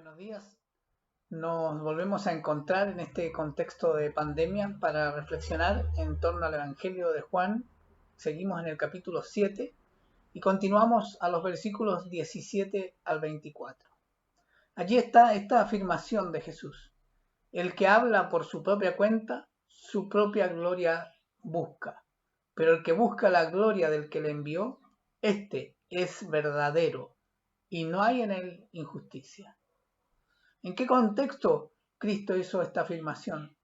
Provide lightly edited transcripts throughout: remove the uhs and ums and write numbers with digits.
Buenos días. Nos volvemos a encontrar en este contexto de pandemia para reflexionar en torno al Evangelio de Juan. Seguimos en el capítulo 7 y continuamos a los versículos 17 al 24. Allí está esta afirmación de Jesús. El que habla por su propia cuenta, su propia gloria busca. Pero el que busca la gloria del que le envió, este es verdadero y no hay en él injusticia. ¿En qué contexto Cristo hizo esta afirmación?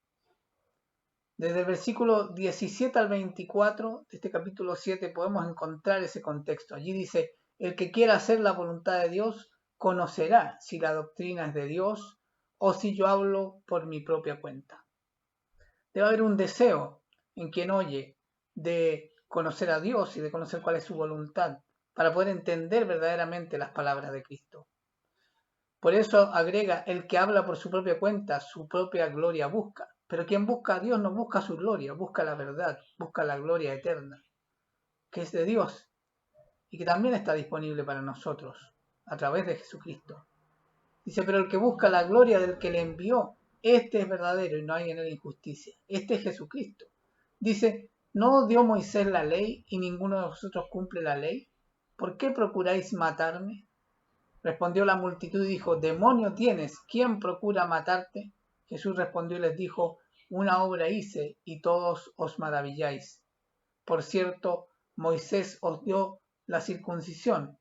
Desde el versículo 17 al 24 de este capítulo 7 podemos encontrar ese contexto. Allí dice, el que quiera hacer la voluntad de Dios conocerá si la doctrina es de Dios o si yo hablo por mi propia cuenta. Debe haber un deseo en quien oye de conocer a Dios y de conocer cuál es su voluntad para poder entender verdaderamente las palabras de Cristo. Por eso agrega, el que habla por su propia cuenta, su propia gloria busca. Pero quien busca a Dios no busca su gloria, busca la verdad, busca la gloria eterna, que es de Dios y que también está disponible para nosotros a través de Jesucristo. Dice, pero el que busca la gloria del que le envió, este es verdadero y no hay en él injusticia. Este es Jesucristo. Dice, ¿no dio Moisés la ley y ninguno de vosotros cumple la ley? ¿Por qué procuráis matarme? Respondió la multitud y dijo, demonio tienes, ¿quién procura matarte? Jesús respondió y les dijo, una obra hice y todos os maravilláis. Por cierto, Moisés os dio la circuncisión,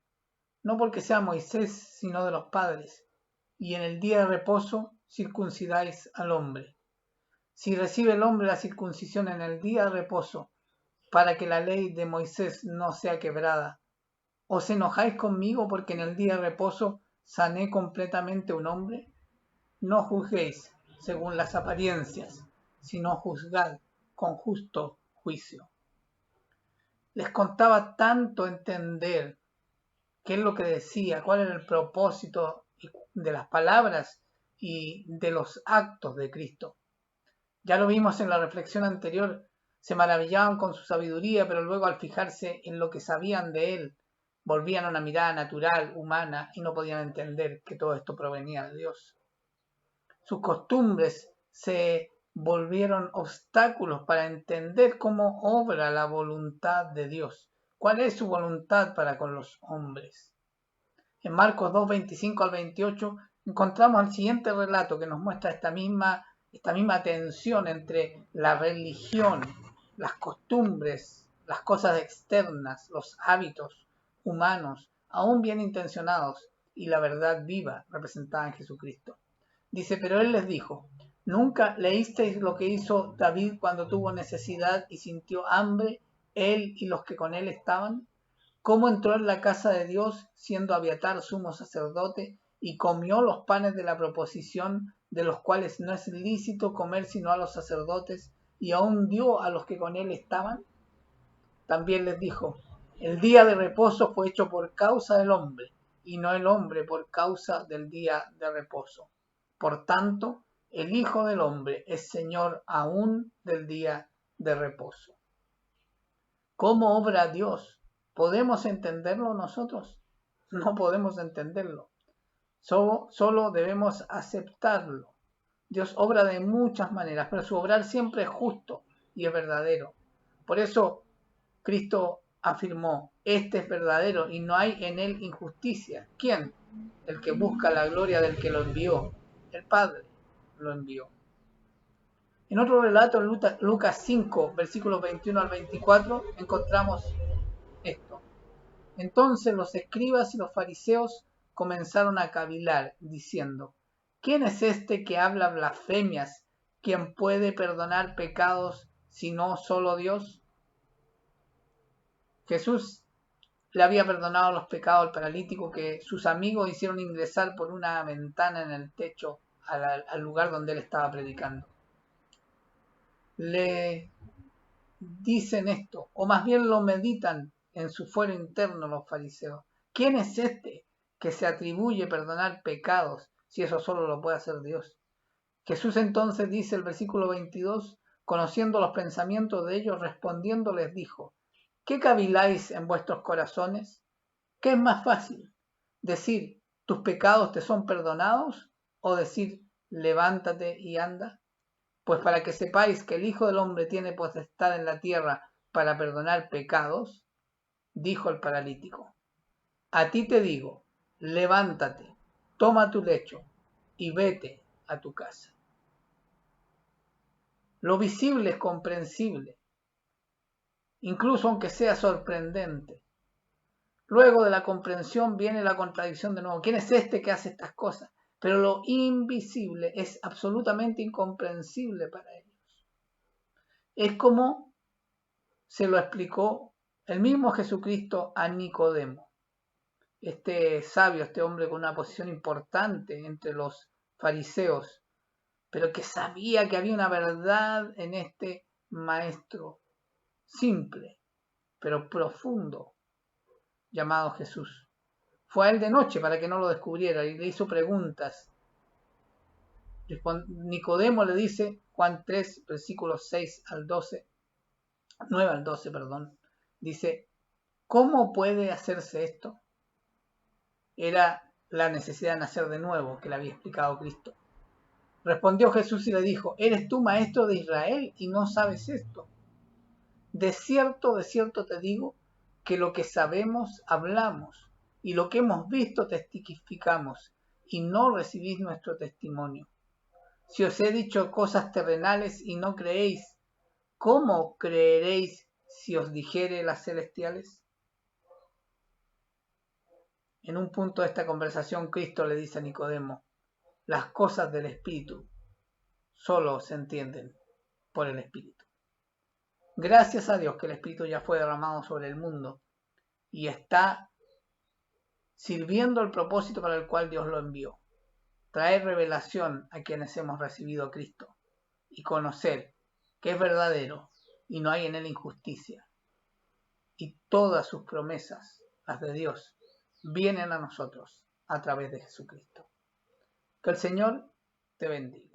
no porque sea Moisés, sino de los padres, y en el día de reposo circuncidáis al hombre. Si recibe el hombre la circuncisión en el día de reposo, para que la ley de Moisés no sea quebrada, ¿os enojáis conmigo porque en el día de reposo sané completamente un hombre? No juzguéis según las apariencias, sino juzgad con justo juicio. Les contaba tanto entender qué es lo que decía, cuál era el propósito de las palabras y de los actos de Cristo. Ya lo vimos en la reflexión anterior, se maravillaban con su sabiduría, pero luego al fijarse en lo que sabían de él, volvían a una mirada natural, humana, y no podían entender que todo esto provenía de Dios. Sus costumbres se volvieron obstáculos para entender cómo obra la voluntad de Dios. ¿Cuál es su voluntad para con los hombres? En Marcos 2, 25 al 28 encontramos el siguiente relato que nos muestra esta misma tensión entre la religión, las costumbres, las cosas externas, los hábitos humanos, aún bien intencionados, y la verdad viva representada en Jesucristo. Dice, pero él les dijo, ¿nunca leísteis lo que hizo David cuando tuvo necesidad y sintió hambre, él y los que con él estaban? ¿Cómo entró en la casa de Dios siendo Abiatar sumo sacerdote y comió los panes de la proposición, de los cuales no es lícito comer sino a los sacerdotes, y aún dio a los que con él estaban? También les dijo, el día de reposo fue hecho por causa del hombre, y no el hombre por causa del día de reposo. Por tanto, el Hijo del Hombre es Señor aún del día de reposo. ¿Cómo obra Dios? ¿Podemos entenderlo nosotros? No podemos entenderlo. Solo debemos aceptarlo. Dios obra de muchas maneras, pero su obrar siempre es justo y es verdadero. Por eso Cristo afirmó, este es verdadero y no hay en él injusticia. ¿Quién? El que busca la gloria del que lo envió. El Padre lo envió. En otro relato, en Lucas 5, versículos 21 al 24, encontramos esto. Entonces los escribas y los fariseos comenzaron a cavilar, diciendo, ¿quién es este que habla blasfemias? ¿Quién puede perdonar pecados sino solo Dios? Jesús le había perdonado los pecados al paralítico que sus amigos hicieron ingresar por una ventana en el techo al lugar donde él estaba predicando. Le dicen esto, o más bien lo meditan en su fuero interno los fariseos. ¿Quién es este que se atribuye perdonar pecados si eso solo lo puede hacer Dios? Jesús entonces dice el versículo 22, conociendo los pensamientos de ellos, respondiendo les dijo, ¿qué caviláis en vuestros corazones? ¿Qué es más fácil? Decir, ¿Tus pecados te son perdonados? ¿O decir, levántate y anda? Pues para que sepáis que el Hijo del Hombre tiene potestad en la tierra para perdonar pecados, dijo el paralítico, a ti te digo, levántate, toma tu lecho y vete a tu casa. Lo visible es comprensible, incluso aunque sea sorprendente. Luego de la comprensión viene la contradicción de nuevo. ¿Quién es este que hace estas cosas? Pero lo invisible es absolutamente incomprensible para ellos. Es como se lo explicó el mismo Jesucristo a Nicodemo, este sabio, este hombre con una posición importante entre los fariseos, pero que sabía que había una verdad en este maestro simple, pero profundo, llamado Jesús. Fue a él de noche para que no lo descubriera y le hizo preguntas. Nicodemo le dice, Juan 3, versículos 6 al 12, 9 al 12, perdón, dice, ¿cómo puede hacerse esto? Era la necesidad de nacer de nuevo que le había explicado Cristo. Respondió Jesús y le dijo, ¿eres tú maestro de Israel y no sabes esto? De cierto te digo que lo que sabemos hablamos y lo que hemos visto testificamos y no recibís nuestro testimonio. Si os he dicho cosas terrenales y no creéis, ¿cómo creeréis si os dijere las celestiales? En un punto de esta conversación, Cristo le dice a Nicodemo, las cosas del Espíritu solo se entienden por el Espíritu. Gracias a Dios que el Espíritu ya fue derramado sobre el mundo y está sirviendo el propósito para el cual Dios lo envió. Traer revelación a quienes hemos recibido a Cristo y conocer que es verdadero y no hay en él injusticia. Y todas sus promesas, las de Dios, vienen a nosotros a través de Jesucristo. Que el Señor te bendiga.